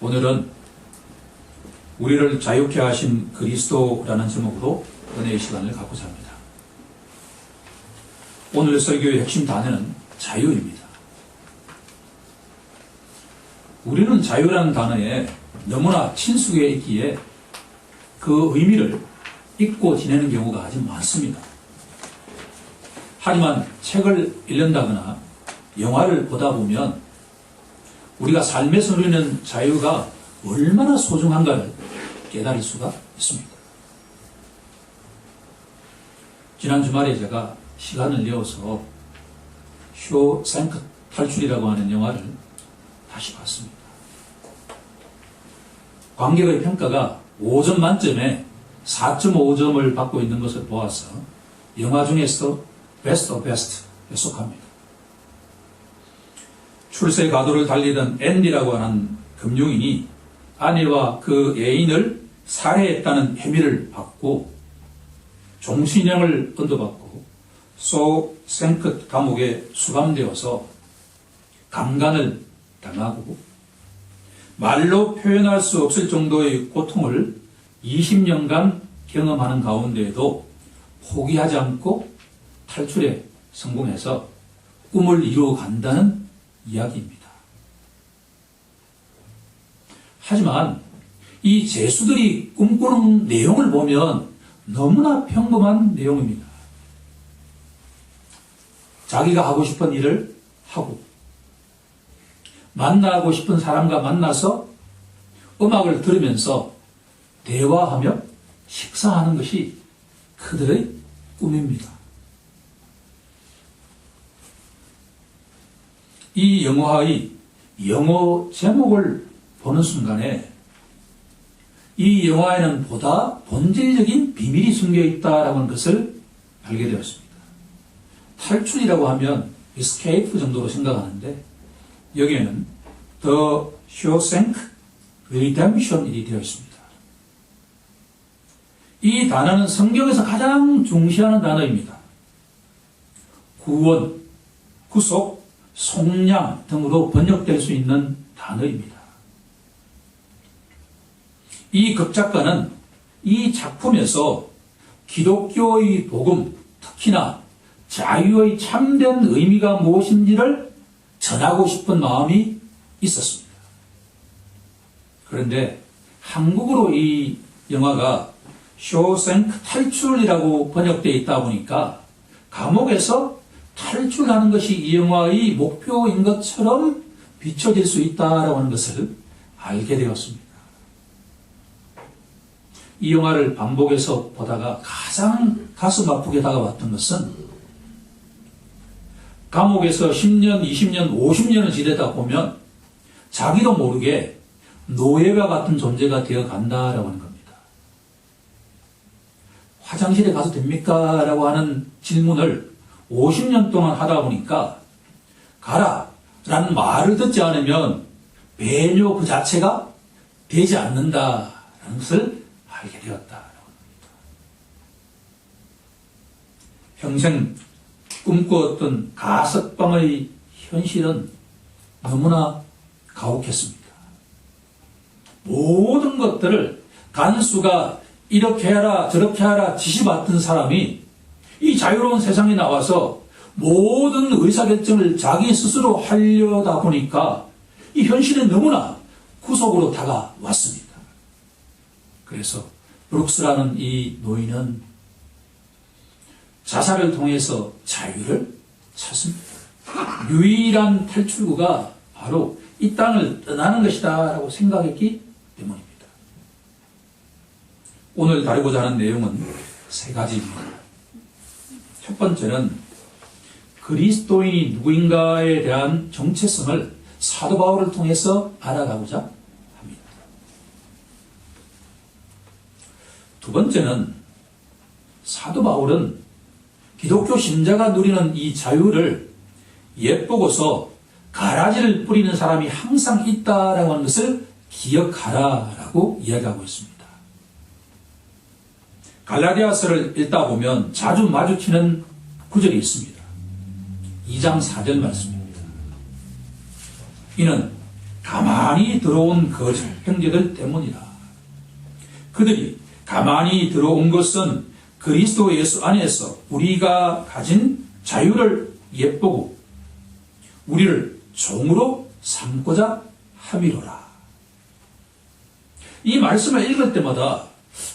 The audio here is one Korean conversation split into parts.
오늘은 우리를 자유케 하신 그리스도라는 제목으로 은혜의 시간을 갖고자 합니다. 오늘 설교의 핵심 단어는 자유입니다. 우리는 자유라는 단어에 너무나 친숙해 있기에 그 의미를 잊고 지내는 경우가 아주 많습니다. 하지만 책을 읽는다거나 영화를 보다 보면 우리가 삶에서 누리는 자유가 얼마나 소중한가를 깨달을 수가 있습니다. 지난 주말에 제가 시간을 내어서 쇼생크 탈출이라고 하는 영화를 다시 봤습니다. 관객의 평가가 5점 만점에 4.5점을 받고 있는 것을 보아서 영화 중에서 베스트 오브 베스트에 속합니다. 출세 가도를 달리던 앤디라고 하는 금융인이 아내와 그 애인을 살해했다는 혐의를 받고 종신형을 언도받고 쇼생크 감옥에 수감되어서 감간을 당하고 말로 표현할 수 없을 정도의 고통을 20년간 경험하는 가운데에도 포기하지 않고 탈출에 성공해서 꿈을 이루어간다는 이야기입니다. 하지만 이 죄수들이 꿈꾸는 내용을 보면 너무나 평범한 내용입니다. 자기가 하고 싶은 일을 하고 만나고 싶은 사람과 만나서 음악을 들으면서 대화하며 식사하는 것이 그들의 꿈입니다. 이 영화의 영어 제목을 보는 순간에 이 영화에는 보다 본질적인 비밀이 숨겨 있다는 것을 알게 되었습니다. 탈출이라고 하면 escape 정도로 생각하는데 여기에는 The Shawshank Redemption이 되어 있습니다. 이 단어는 성경에서 가장 중시하는 단어입니다. 구원, 구속, 속량 등으로 번역될 수 있는 단어입니다. 이 극작가는 이 작품에서 기독교의 복음, 특히나 자유의 참된 의미가 무엇인지를 전하고 싶은 마음이 있었습니다. 그런데 한국어로 이 영화가 쇼생크 탈출이라고 번역되어 있다 보니까 감옥에서 탈출하는 것이 이 영화의 목표인 것처럼 비춰질 수 있다고 하는 것을 알게 되었습니다. 이 영화를 반복해서 보다가 가장 가슴 아프게 다가왔던 것은 감옥에서 10년, 20년, 50년을 지내다 보면 자기도 모르게 노예와 같은 존재가 되어 간다라고 하는 겁니다. 화장실에 가도 됩니까? 라고 하는 질문을 50년 동안 하다 보니까 가라! 라는 말을 듣지 않으면 배뇨 그 자체가 되지 않는다라는 것을 알게 되었다라고 합니다. 평생 꿈꾸었던 가석방의 현실은 너무나 가혹했습니다. 모든 것들을 간수가 이렇게 하라 저렇게 하라 지시받던 사람이 이 자유로운 세상에 나와서 모든 의사결정을 자기 스스로 하려다 보니까 이 현실은 너무나 구속으로 다가왔습니다. 그래서 브룩스라는 이 노인은 자살을 통해서 자유를 찾습니다. 유일한 탈출구가 바로 이 땅을 떠나는 것이다 라고 생각했기 때문입니다. 오늘 다루고자 하는 내용은 세 가지입니다. 첫 번째는 그리스도인이 누구인가에 대한 정체성을 사도 바울을 통해서 알아가고자 합니다. 두 번째는 사도 바울은 기독교 신자가 누리는 이 자유를 엿보고서 가라지를 뿌리는 사람이 항상 있다라고 하는 것을 기억하라라고 이야기하고 있습니다. 갈라디아서를 읽다 보면 자주 마주치는 구절이 있습니다. 2장 4절 말씀입니다. 이는 가만히 들어온 거짓 형제들 때문이라. 그들이 가만히 들어온 것은 그리스도 예수 안에서 우리가 가진 자유를 엿보고 우리를 종으로 삼고자 함이로라. 이 말씀을 읽을 때마다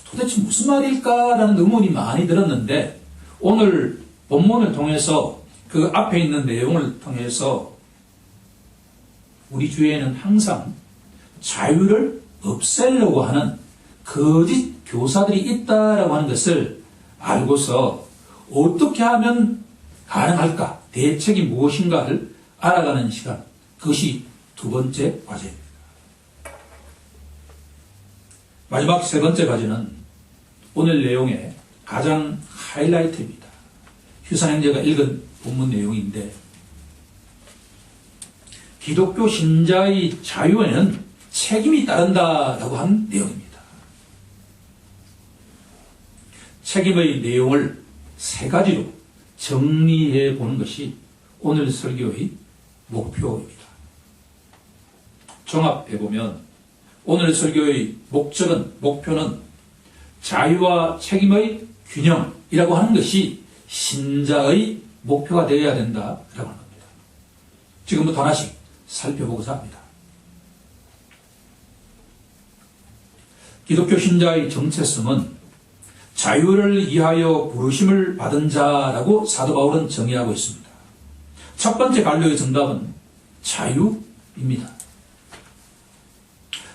도대체 무슨 말일까라는 의문이 많이 들었는데, 오늘 본문을 통해서 그 앞에 있는 내용을 통해서 우리 주위에는 항상 자유를 없애려고 하는 거짓 교사들이 있다라고 하는 것을 알고서 어떻게 하면 가능할까, 대책이 무엇인가를 알아가는 시간, 그것이 두 번째 과제입니다. 마지막 세 번째 과제는 오늘 내용의 가장 하이라이트입니다. 휴산행제가 읽은 본문 내용인데, 기독교 신자의 자유에는 책임이 따른다라고 한 내용입니다. 책임의 내용을 세 가지로 정리해 보는 것이 오늘 설교의 목표입니다. 종합해 보면 오늘 설교의 목표는 자유와 책임의 균형이라고 하는 것이 신자의 목표가 되어야 된다라고 하는 겁니다. 지금부터 하나씩 살펴보고자 합니다. 기독교 신자의 정체성은 자유를 위하여 부르심을 받은 자라고 사도 바울은 정의하고 있습니다. 첫 번째 갈로의 정답은 자유입니다.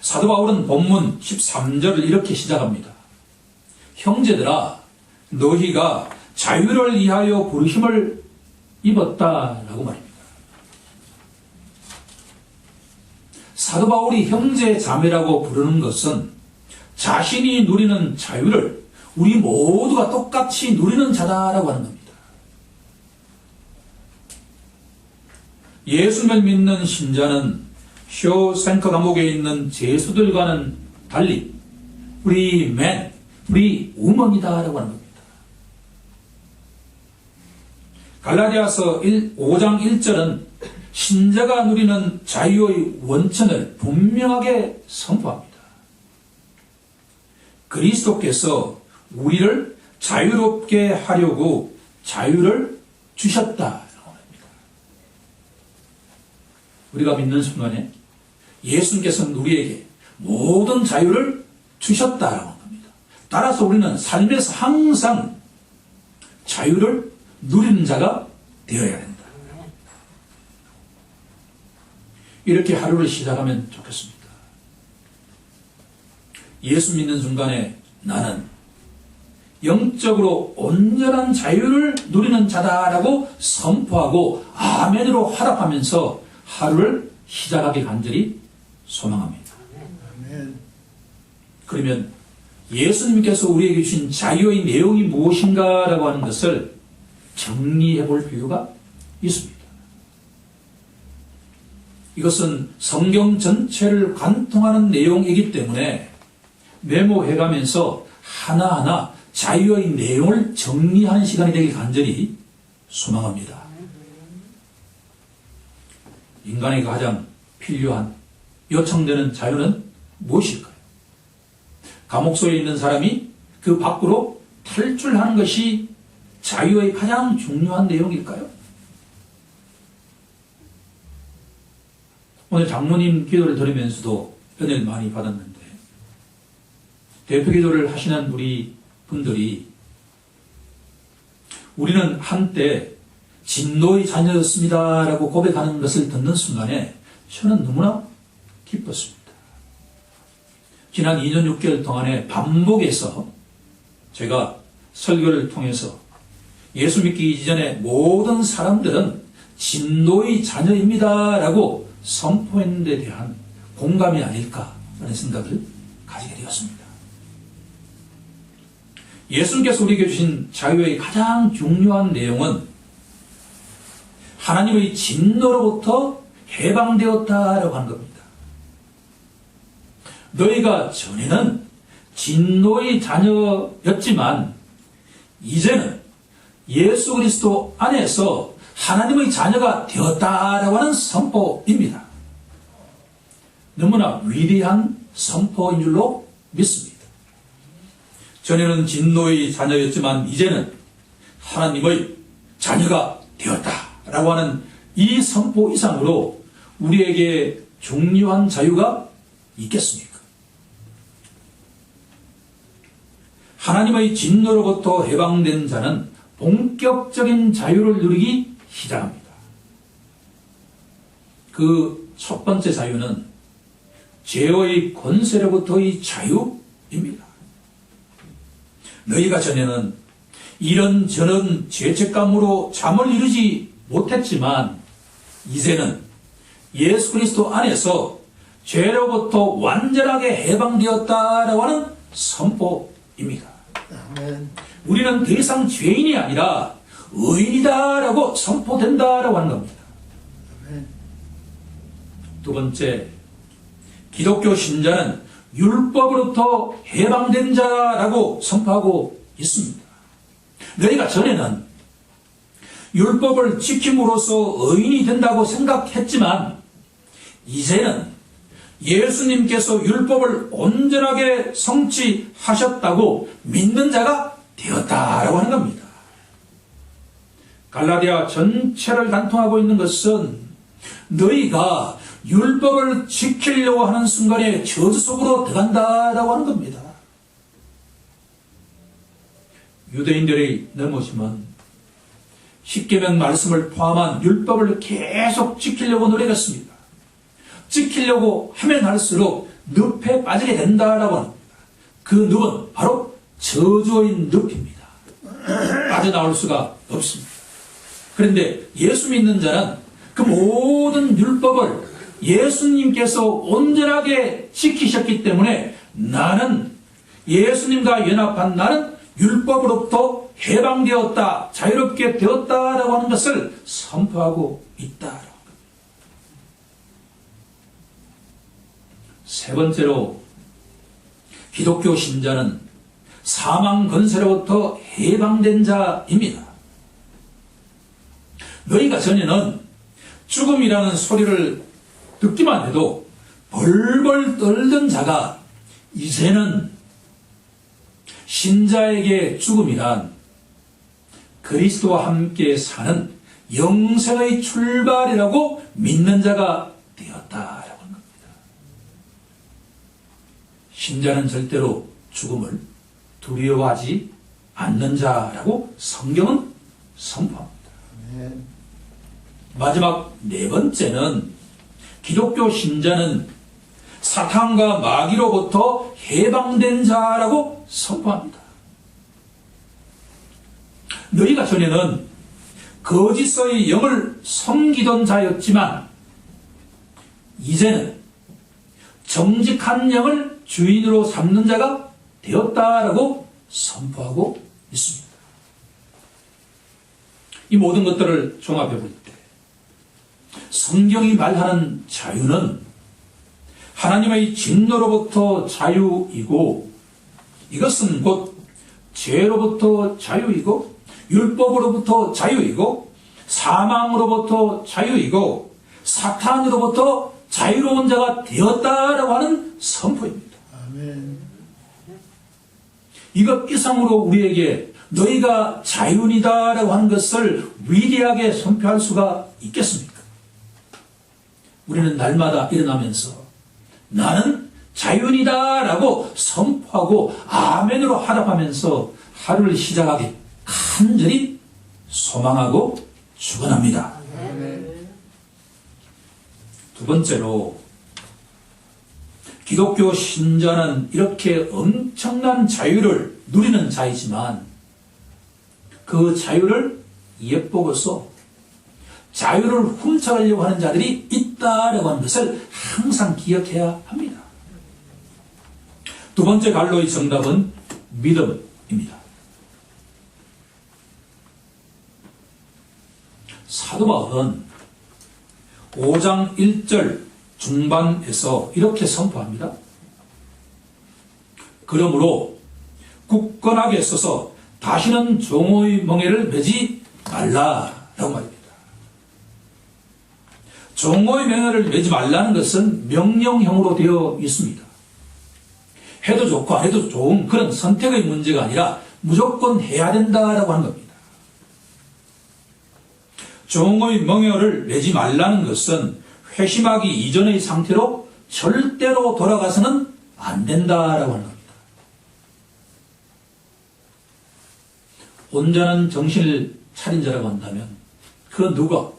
사도 바울은 본문 13절을 이렇게 시작합니다. 형제들아, 너희가 자유를 위하여 부르심을 입었다라고 말입니다. 사도 바울이 형제 자매라고 부르는 것은 자신이 누리는 자유를 우리 모두가 똑같이 누리는 자다라고 하는 겁니다. 예수를 믿는 신자는 쇼생커 감옥에 있는 죄수들과는 달리 우리 맨, 우리 우먼이다라고 하는 겁니다. 갈라디아서 5장 1절은 신자가 누리는 자유의 원천을 분명하게 선포합니다. 그리스도께서 우리를 자유롭게 하려고 자유를 주셨다라고 합니다. 우리가 믿는 순간에 예수님께서는 우리에게 모든 자유를 주셨다라고 합니다. 따라서 우리는 삶에서 항상 자유를 누리는 자가 되어야 된다. 이렇게 하루를 시작하면 좋겠습니다. 예수 믿는 순간에 나는 영적으로 온전한 자유를 누리는 자다라고 선포하고 아멘으로 화답하면서 하루를 시작하기 간절히 소망합니다. 그러면 예수님께서 우리에게 주신 자유의 내용이 무엇인가라고 하는 것을 정리해 볼 필요가 있습니다. 이것은 성경 전체를 관통하는 내용이기 때문에 메모해가면서 하나하나 자유의 내용을 정리하는 시간이 되길 간절히 소망합니다. 인간에게 가장 필요한, 요청되는 자유는 무엇일까요? 감옥 속에 있는 사람이 그 밖으로 탈출하는 것이 자유의 가장 중요한 내용일까요? 오늘 장로님 기도를 들으면서도 은혜를 많이 받았는데, 대표 기도를 하시는 우리 분들이 우리는 한때 진노의 자녀였습니다라고 고백하는 것을 듣는 순간에 저는 너무나 기뻤습니다. 지난 2년 6개월 동안에 반복해서 제가 설교를 통해서 예수 믿기 이전에 모든 사람들은 진노의 자녀입니다라고 선포했는 데 대한 공감이 아닐까라는 생각을 가지게 되었습니다. 예수님께서 우리에게 주신 자유의 가장 중요한 내용은 하나님의 진노로부터 해방되었다라고 하는 겁니다. 너희가 전에는 진노의 자녀였지만 이제는 예수 그리스도 안에서 하나님의 자녀가 되었다라고 하는 선포입니다. 너무나 위대한 선포인 줄로 믿습니다. 전에는 진노의 자녀였지만 이제는 하나님의 자녀가 되었다라고 하는 이 선포 이상으로 우리에게 중요한 자유가 있겠습니까? 하나님의 진노로부터 해방된 자는 본격적인 자유를 누리기 시작합니다. 그 첫 번째 자유는 죄의 권세로부터의 자유입니다. 너희가 전에는 이런저런 죄책감으로 잠을 이루지 못했지만 이제는 예수 그리스도 안에서 죄로부터 완전하게 해방되었다라고 하는 선포입니다. 아멘. 우리는 더 이상 죄인이 아니라 의인이다라고 선포된다라고 하는 겁니다. 아멘. 두 번째, 기독교 신자는 율법으로부터 해방된 자라고 선포하고 있습니다. 너희가 전에는 율법을 지킴으로써 의인이 된다고 생각했지만 이제는 예수님께서 율법을 온전하게 성취하셨다고 믿는 자가 되었다라고 하는 겁니다. 갈라디아 전체를 단통하고 있는 것은 너희가 율법을 지키려고 하는 순간에 저주 속으로 들어간다라고 하는 겁니다. 유대인들의 넘어짐은 십계명 말씀을 포함한 율법을 계속 지키려고 노력했습니다. 지키려고 하면 할수록 늪에 빠지게 된다라고 합니다. 그 늪은 바로 저주의 늪입니다. 빠져나올 수가 없습니다. 그런데 예수 믿는 자는 그 모든 율법을 예수님께서 온전하게 지키셨기 때문에 나는 예수님과 연합한 나는 율법으로부터 해방되었다, 자유롭게 되었다라고 하는 것을 선포하고 있다. 세 번째로 기독교 신자는 사망 권세로부터 해방된 자입니다. 너희가 전에는 죽음이라는 소리를 듣기만 해도 벌벌 떨던 자가 이제는 신자에게 죽음이란 그리스도와 함께 사는 영생의 출발이라고 믿는 자가 되었다라고 하는 겁니다. 신자는 절대로 죽음을 두려워하지 않는 자라고 성경은 선포합니다. 아멘. 마지막 네 번째는 기독교 신자는 사탄과 마귀로부터 해방된 자라고 선포합니다. 너희가 전에는 거짓의 영을 섬기던 자였지만 이제는 정직한 영을 주인으로 삼는 자가 되었다라고 선포하고 있습니다. 이 모든 것들을 종합해 볼 때 성경이 말하는 자유는 하나님의 진노로부터 자유이고 이것은 곧 죄로부터 자유이고 율법으로부터 자유이고 사망으로부터 자유이고 사탄으로부터 자유로운 자가 되었다라고 하는 선포입니다. 아멘. 이것 이상으로 우리에게 너희가 자유이다라고 하는 것을 위대하게 선포할 수가 있겠습니까? 우리는 날마다 일어나면서 나는 자유이다라고 선포하고 아멘으로 화답하면서 하루를 시작하기 간절히 소망하고 축원합니다. 아멘. 두 번째로 기독교 신자는 이렇게 엄청난 자유를 누리는 자이지만 그 자유를 엿보고서 자유를 훔쳐가려고 하는 자들이 있다라고 하는 것을 항상 기억해야 합니다. 두 번째 갈로의 정답은 믿음입니다. 사도 바울은 5장 1절 중반에서 이렇게 선포합니다. 그러므로 굳건하게 서서 다시는 종의 멍에를 매지 말라라고 말입니다. 종호의 명예를 매지 말라는 것은 명령형으로 되어 있습니다. 해도 좋고 안 해도 좋은 그런 선택의 문제가 아니라 무조건 해야 된다라고 하는 겁니다. 종의 명예를 매지 말라는 것은 회심하기 이전의 상태로 절대로 돌아가서는 안 된다라고 하는 겁니다. 온전한 정신을 차린 자라고 한다면 그 누가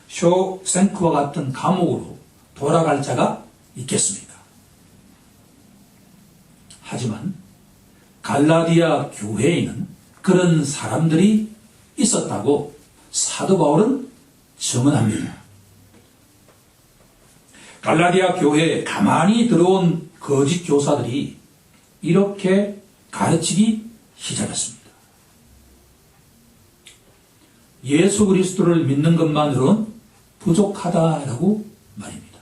쇼생크와 같은 감옥으로 돌아갈 자가 있겠습니까? 하지만 갈라디아 교회에는 그런 사람들이 있었다고 사도 바울은 증언합니다. 갈라디아 교회에 가만히 들어온 거짓 교사들이 이렇게 가르치기 시작했습니다. 예수 그리스도를 믿는 것만으로는 부족하다라고 말입니다.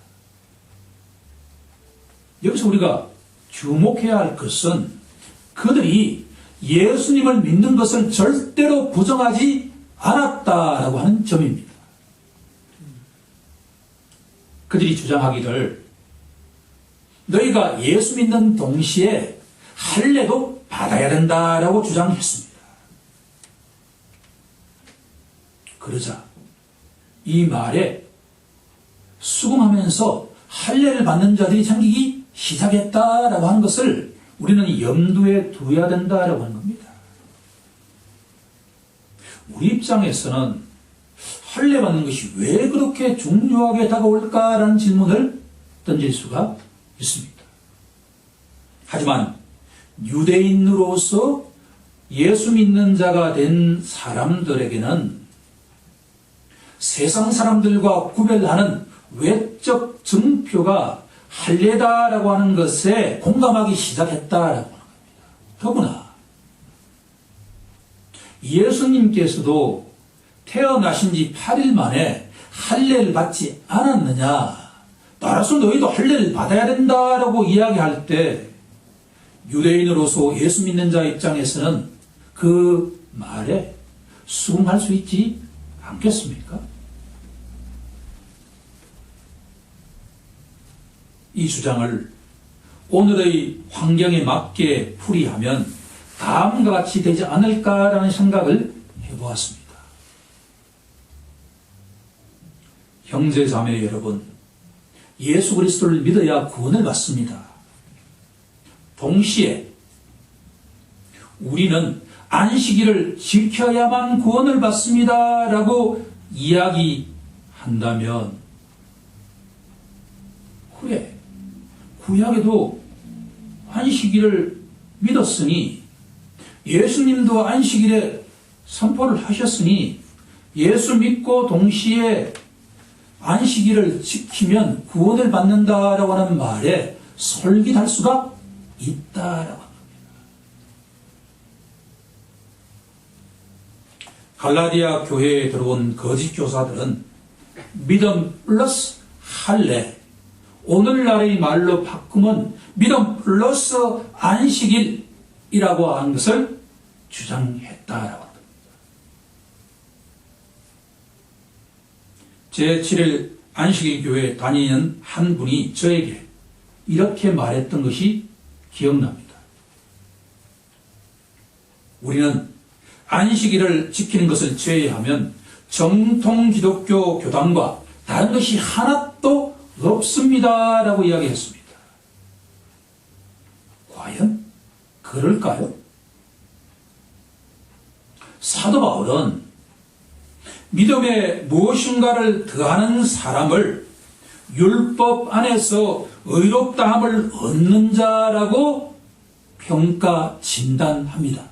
여기서 우리가 주목해야 할 것은 그들이 예수님을 믿는 것을 절대로 부정하지 않았다라고 하는 점입니다. 그들이 주장하기를 너희가 예수 믿는 동시에 할례도 받아야 된다라고 주장했습니다. 그러자 이 말에 수긍하면서 할례를 받는 자들이 생기기 시작했다라고 하는 것을 우리는 염두에 두어야 된다라고 하는 겁니다. 우리 입장에서는 할례 받는 것이 왜 그렇게 중요하게 다가올까라는 질문을 던질 수가 있습니다. 하지만 유대인으로서 예수 믿는 자가 된 사람들에게는 세상 사람들과 구별하는 외적 증표가 할례다라고 하는 것에 공감하기 시작했다라고 하는 겁니다. 더구나 예수님께서도 태어나신 지 8일 만에 할례를 받지 않았느냐, 따라서 너희도 할례를 받아야 된다라고 이야기할 때 유대인으로서 예수 믿는 자 입장에서는 그 말에 수긍할 수 있지 않겠습니까? 이 주장을 오늘의 환경에 맞게 풀이하면 다음과 같이 되지 않을까라는 생각을 해보았습니다. 형제 자매 여러분, 예수 그리스도를 믿어야 구원을 받습니다. 동시에 우리는 안식일을 지켜야만 구원을 받습니다라고 이야기한다면 그래, 구약에도 안식일을 믿었으니 예수님도 안식일에 선포를 하셨으니 예수 믿고 동시에 안식일을 지키면 구원을 받는다라고 하는 말에 솔깃할 수가 있다라고 합니다. 갈라디아 교회에 들어온 거짓 교사들은 믿음 플러스 할례, 오늘날의 말로 바꾸면 믿음 플러스 안식일이라고 하는 것을 주장했다라고 합니다. 제7일 안식일 교회에 다니는 한 분이 저에게 이렇게 말했던 것이 기억납니다. 우리는 안식일을 지키는 것을 제외하면 정통 기독교 교단과 다른 것이 하나도 없습니다라고 이야기했습니다. 과연 그럴까요? 사도 바울은 믿음에 무엇인가를 더하는 사람을 율법 안에서 의롭다함을 얻는 자라고 평가 진단합니다.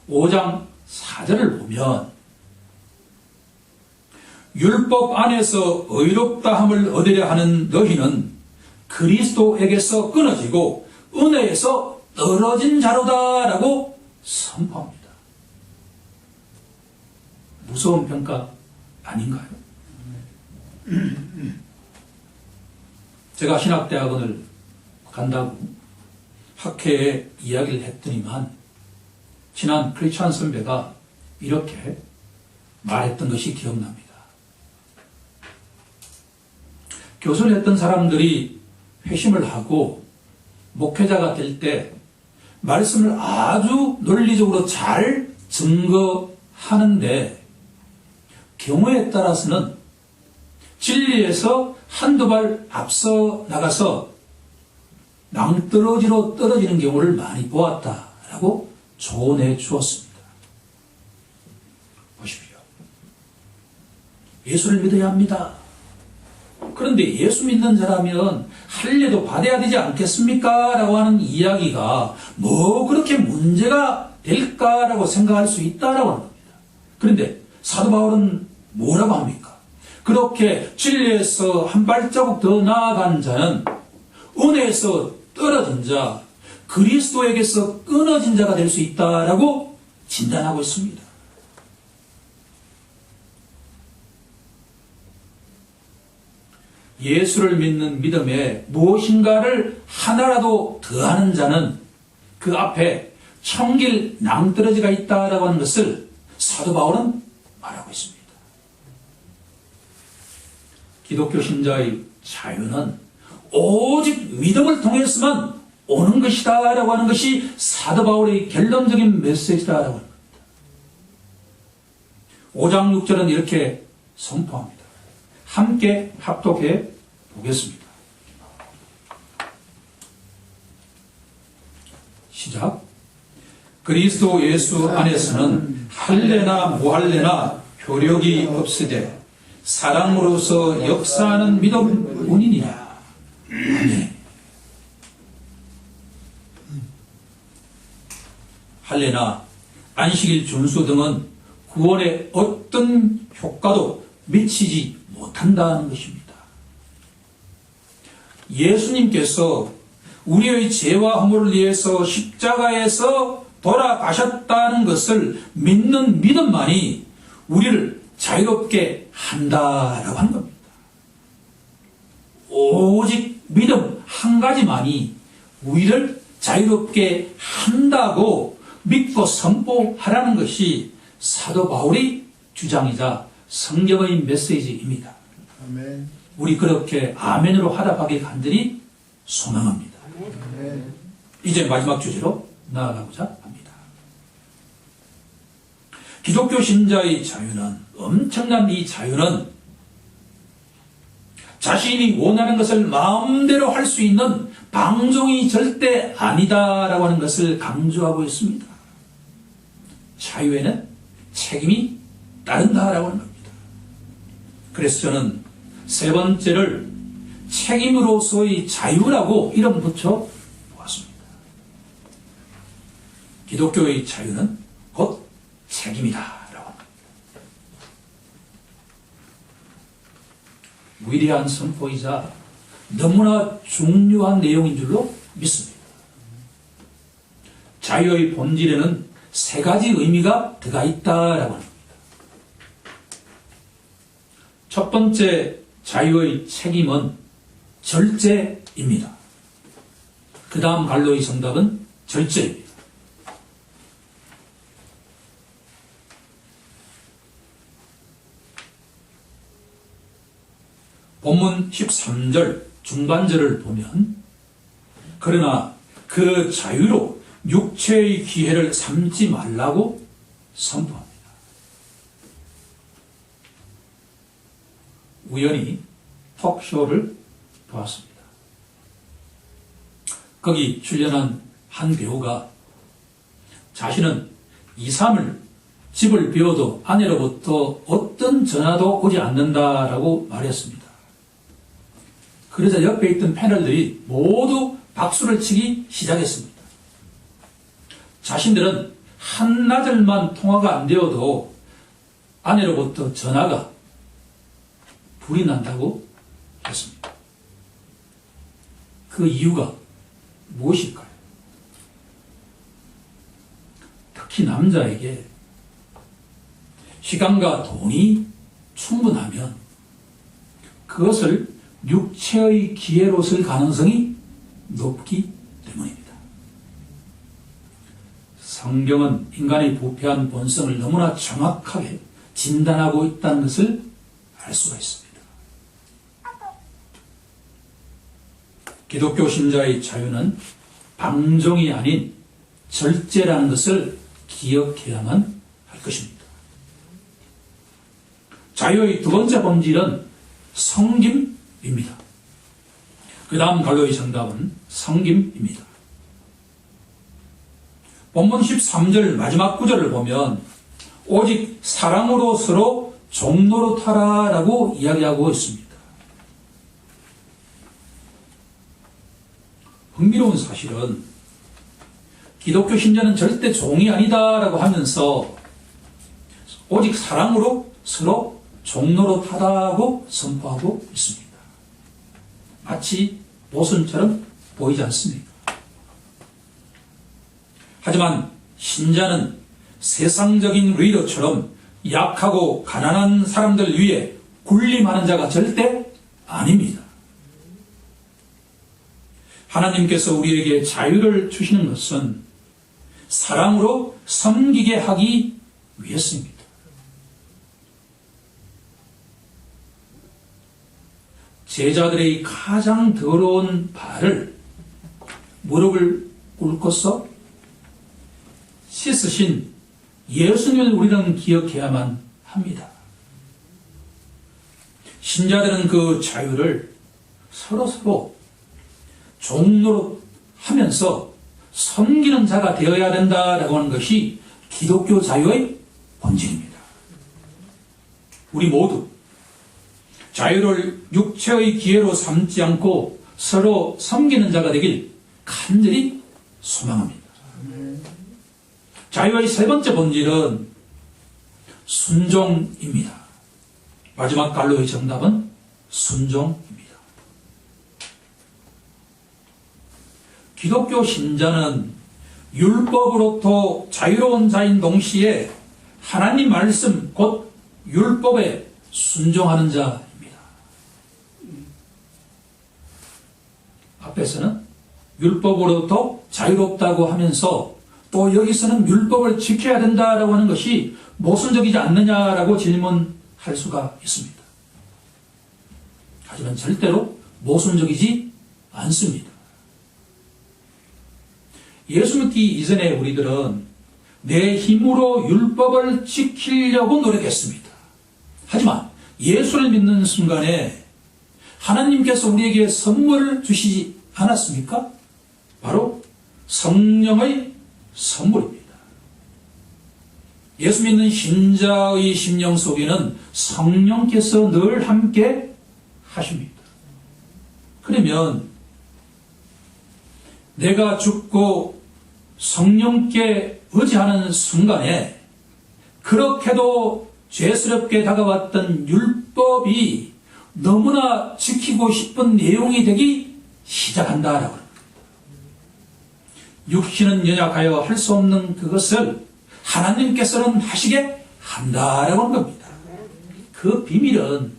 5장 4절을 보면 율법 안에서 의롭다함을 얻으려 하는 너희는 그리스도에게서 끊어지고 은혜에서 떨어진 자로다라고 선포합니다. 무서운 평가 아닌가요? 제가 신학대학원을 간다고 학회에 이야기를 했더니만 친한 크리스찬 선배가 이렇게 말했던 것이 기억납니다. 교수를 했던 사람들이 회심을 하고 목회자가 될 때 말씀을 아주 논리적으로 잘 증거하는데 경우에 따라서는 진리에서 한두 발 앞서 나가서 낭떠러지로 떨어지는 경우를 많이 보았다라고 조언해 주었습니다. 보십시오. 예수를 믿어야 합니다. 그런데 예수 믿는 자라면 할례도 받아야 되지 않겠습니까? 라고 하는 이야기가 뭐 그렇게 문제가 될까라고 생각할 수 있다라고 하는 겁니다. 그런데 사도 바울은 뭐라고 합니까? 그렇게 진리에서 한 발자국 더 나아간 자는 은혜에서 떨어진 자, 그리스도에게서 끊어진 자가 될 수 있다라고 진단하고 있습니다. 예수를 믿는 믿음에 무엇인가를 하나라도 더하는 자는 그 앞에 청길 낭떠러지가 있다라고 하는 것을 사도 바울은 말하고 있습니다. 기독교 신자의 자유는 오직 믿음을 통해서만 오는 것이다라고 하는 것이 사도 바울의 결론적인 메시지다라고 합니다. 5장 6절은 이렇게 선포합니다. 함께 합독해 보겠습니다. 시작. 그리스도 예수 안에서는 할례나 무할례나 효력이 없으되 사랑으로서 역사하는 믿음 뿐이니라. 아멘. 할례나 안식일 준수 등은 구원에 어떤 효과도 미치지 못한다는 것입니다. 예수님께서 우리의 죄와 허물을 위해서 십자가에서 돌아가셨다는 것을 믿는 믿음만이 우리를 자유롭게 한다라고 하는 겁니다. 오직 믿음 한 가지만이 우리를 자유롭게 한다고 믿고 선포하라는 것이 사도 바울의 주장이자 성경의 메시지입니다. 아멘. 우리 그렇게 아멘으로 화답하게 간절히 소망합니다. 아멘. 이제 마지막 주제로 나아가고자 합니다. 기독교 신자의 자유는, 엄청난 이 자유는 자신이 원하는 것을 마음대로 할 수 있는 방종이 절대 아니다라고 하는 것을 강조하고 있습니다. 자유에는 책임이 따른다라고 하는 겁니다. 그래서 저는 세 번째를 책임으로서의 자유라고 이름 붙여 보았습니다. 기독교의 자유는 곧 책임이다라고 합니다. 위대한 선포이자 너무나 중요한 내용인 줄로 믿습니다. 자유의 본질에는 세 가지 의미가 들어가 있다라고 합니다. 첫 번째 자유의 책임은 절제입니다. 그 다음 갈로의 정답은 절제입니다. 본문 13절 중반절을 보면 그러나 그 자유로 육체의 기회를 삼지 말라고 선포합니다. 우연히 톡쇼를 보았습니다. 거기 출연한 한 배우가 자신은 2, 3일 집을 비워도 아내로부터 어떤 전화도 오지 않는다라고 말했습니다. 그러자 옆에 있던 패널들이 모두 박수를 치기 시작했습니다. 자신들은 한나절만 통화가 안 되어도 아내로부터 전화가 불이 난다고 했습니다. 그 이유가 무엇일까요? 특히 남자에게 시간과 돈이 충분하면 그것을 육체의 기회로 쓸 가능성이 높기 때문입니다. 성경은 인간의 부패한 본성을 너무나 정확하게 진단하고 있다는 것을 알 수가 있습니다. 기독교 신자의 자유는 방종이 아닌 절제라는 것을 기억해야만 할 것입니다. 자유의 두 번째 본질은 섬김입니다. 그 다음 갈로의 정답은 섬김입니다. 본문 13절 마지막 구절을 보면 오직 사랑으로 서로 종노릇하라라고 이야기하고 있습니다. 흥미로운 사실은 기독교 신자는 절대 종이 아니다라고 하면서 오직 사랑으로 서로 종노릇하라고 선포하고 있습니다. 마치 모순처럼 보이지 않습니까? 하지만 신자는 세상적인 리더처럼 약하고 가난한 사람들 위해 군림하는 자가 절대 아닙니다. 하나님께서 우리에게 자유를 주시는 것은 사랑으로 섬기게 하기 위해서입니다. 제자들의 가장 더러운 발을 무릎을 꿇고서 씻으신 예수님을 우리는 기억해야만 합니다. 신자들은 그 자유를 서로 종로로 하면서 섬기는 자가 되어야 된다라고 하는 것이 기독교 자유의 본질입니다. 우리 모두 자유를 육체의 기회로 삼지 않고 서로 섬기는 자가 되길 간절히 소망합니다. 자유의 세 번째 본질은 순종입니다. 마지막 갈로의 정답은 순종입니다. 기독교 신자는 율법으로부터 자유로운 자인 동시에 하나님 말씀 곧 율법에 순종하는 자입니다. 앞에서는 율법으로부터 자유롭다고 하면서 또 여기서는 율법을 지켜야 된다라고 하는 것이 모순적이지 않느냐라고 질문할 수가 있습니다. 하지만 절대로 모순적이지 않습니다. 예수 믿기 이전에 우리들은 내 힘으로 율법을 지키려고 노력했습니다. 하지만 예수를 믿는 순간에 하나님께서 우리에게 선물을 주시지 않았습니까? 바로 성령의 선물입니다. 예수 믿는 신자의 심령 속에는 성령께서 늘 함께 하십니다. 그러면 내가 죽고 성령께 의지하는 순간에 그렇게도 죄스럽게 다가왔던 율법이 너무나 지키고 싶은 내용이 되기 시작한다라고 합니다. 육신은 연약하여 할 수 없는 그것을 하나님께서는 하시게 한다라고 하는 겁니다. 그 비밀은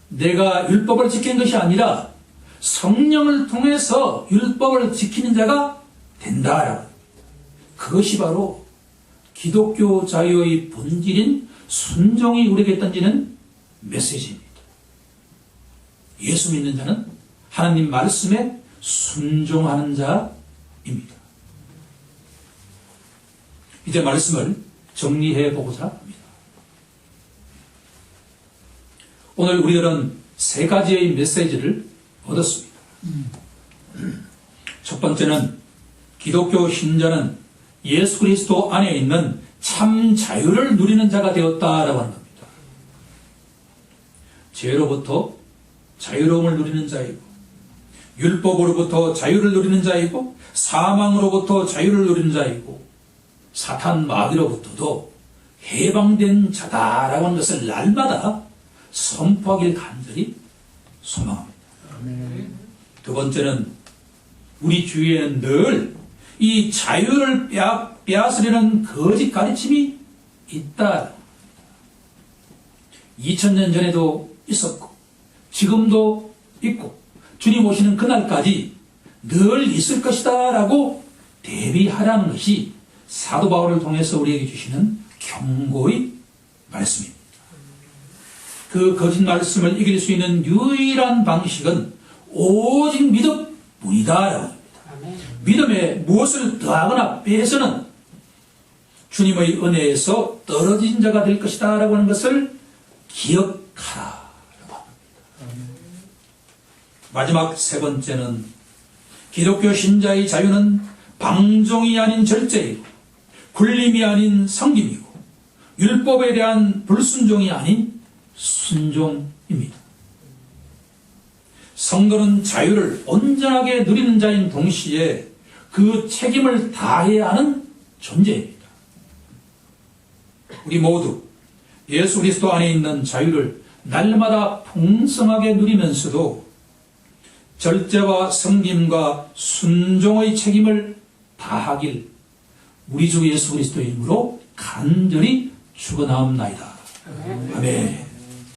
내가 율법을 지킨 것이 아니라 성령을 통해서 율법을 지키는 자가 된다라고 합니다. 그것이 바로 기독교 자유의 본질인 순종이 우리에게 던지는 메시지입니다. 예수 믿는 자는 하나님 말씀에 순종하는 자입니다. 이제 말씀을 정리해 보고자 합니다. 오늘 우리들은 세 가지의 메시지를 얻었습니다. 첫 번째는 기독교 신자는 예수 그리스도 안에 있는 참 자유를 누리는 자가 되었다라고 하는 겁니다. 죄로부터 자유로움을 누리는 자이고, 율법으로부터 자유를 누리는 자이고, 사망으로부터 자유를 누리는 자이고, 사탄 마귀로부터도 해방된 자다라고 하는 것을 날마다 선포하길 간절히 소망합니다. 두 번째는 우리 주위에는 늘 이 자유를 빼앗으려는 거짓 가르침이 있다. 2000년 전에도 있었고 지금도 있고 주님 오시는 그날까지 늘 있을 것이다 라고 대비하라는 것이 사도 바울을 통해서 우리에게 주시는 경고의 말씀입니다. 그 거짓 말씀을 이길 수 있는 유일한 방식은 오직 믿음뿐이다라고 합니다. 아멘. 믿음에 무엇을 더하거나 빼서는 주님의 은혜에서 떨어진 자가 될 것이다 라고 하는 것을 기억하라. 마지막 세 번째는 기독교 신자의 자유는 방종이 아닌 절제이고 굴림이 아닌 섬김이고 율법에 대한 불순종이 아닌 순종입니다. 성도는 자유를 온전하게 누리는 자인 동시에 그 책임을 다해야 하는 존재입니다. 우리 모두 예수 그리스도 안에 있는 자유를 날마다 풍성하게 누리면서도 절제와 섬김과 순종의 책임을 다하길 우리 주 예수 그리스도의 이름으로 간절히 축원하옵나이다. 아멘.